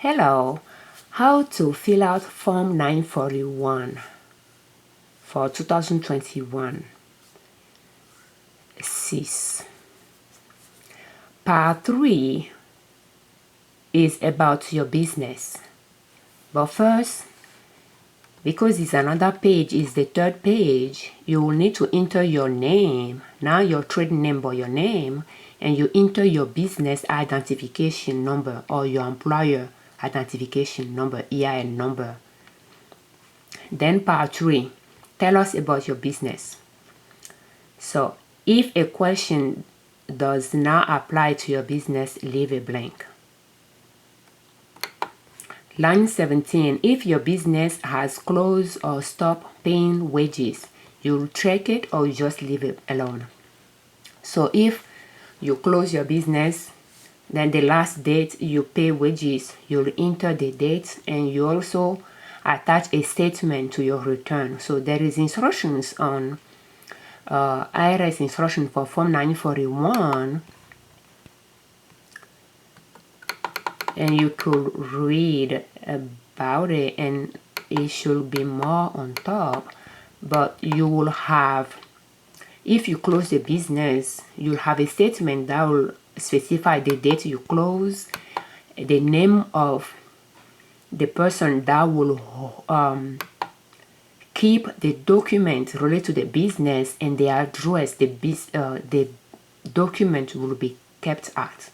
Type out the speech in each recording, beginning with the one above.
Hello, how to fill out Form 941 for 2021 CIS. Part 3 is about your business. But first, because it's another page, is the third page, you will need to enter your name, not your trade name but your name, and you enter your business identification number or your employer identification number, EIN number. Then part 3, tell us about your business. So if a question does not apply to your business, leave a blank. Line 17, if your business has closed or stopped paying wages, you'll check it or you just leave it alone. So if you close your business, then the last date you pay wages, you'll enter the date, and you also attach a statement to your return. So there is instructions on IRS instruction for Form 941, and you could read about it, and it should be more on top. But you will have, if you close the business, you'll have a statement that will specify the date you close, the name of the person that will keep the document related to the business, and the address the document will be kept at.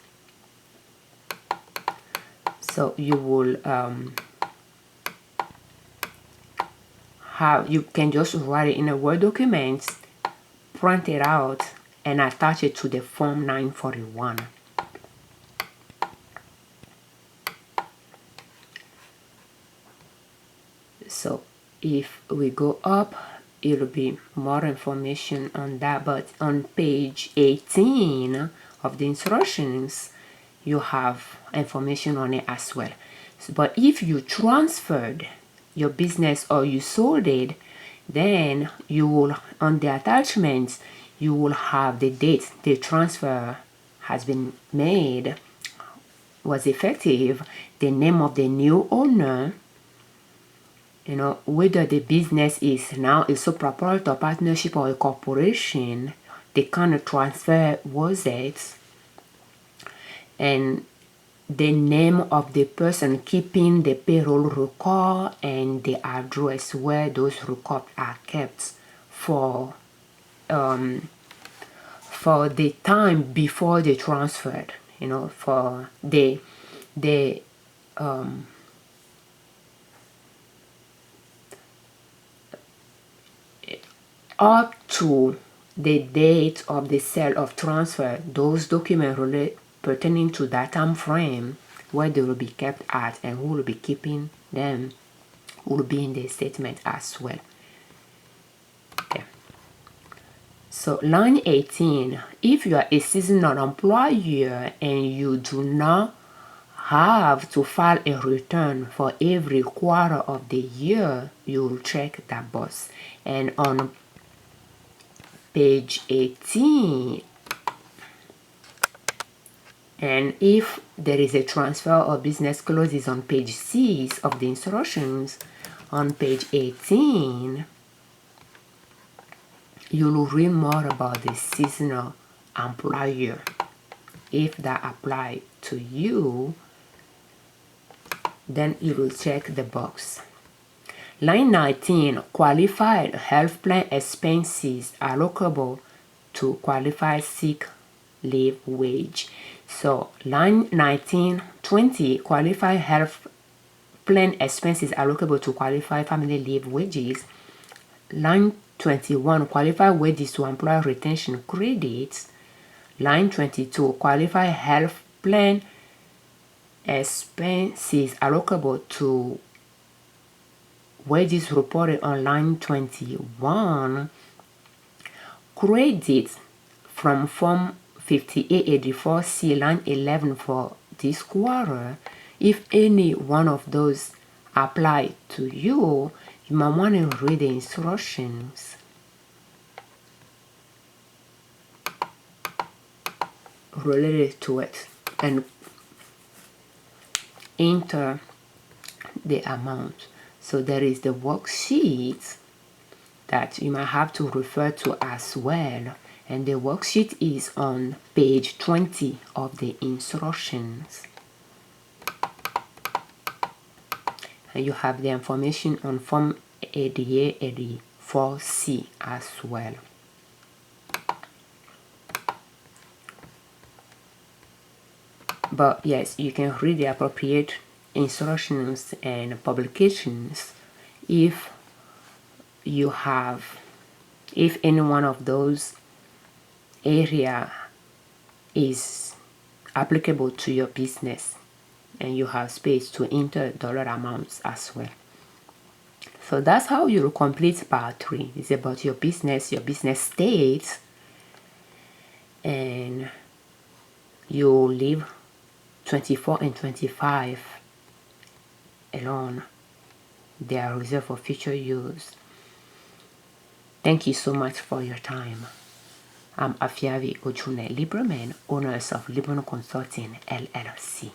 So you will you can just write it in a Word document, print it out, and attach it to the Form 941. So if we go up, it'll be more information on that, but on page 18 of the instructions, you have information on it as well. So, but if you transferred your business or you sold it, then you will, on the attachments, you will have the date the transfer has been made, was effective, the name of the new owner, you know, whether the business is now a sole proprietor, partnership, or a corporation, the kind of transfer was it, and the name of the person keeping the payroll record, and the address where those records are kept for the time before they transferred, you know, for the up to the date of the sale of transfer. Those documents pertaining to that time frame, where they will be kept at, and who will be keeping them, will be in the statement as well. Okay. So line 18, if you are a seasonal employer and you do not have to file a return for every quarter of the year, you will check that box. And on page 18, and if there is a transfer or business closes on page 6 of the instructions, on page 18, you will read more about the seasonal employer. If that applies to you, then you will check the box. Line 19, qualified health plan expenses allocable to qualified sick leave wage. So line 19, 20, qualified health plan expenses allocable to qualified family leave wages. Line 21, qualified wages to employer retention credits. Line 22, qualified health plan expenses allocable to wages reported on line 21. Credits from Form 5884C line 11 for this quarter. If any one of those apply to you, you might want to read the instructions related to it, and enter the amount. So there is the worksheet that you might have to refer to as well, and the worksheet is on page 20 of the instructions. And you have the information on Form ADA 84C as well. But yes, you can read the appropriate instructions and publications if any one of those area is applicable to your business and you have space to enter dollar amounts as well. So that's how you complete part 3. It's about your business state, and you leave 24 and 25 alone. They are reserved for future use. Thank you so much for your time. I'm Afiavi Ojune Liberman, owners of Liberman Consulting L.L.C.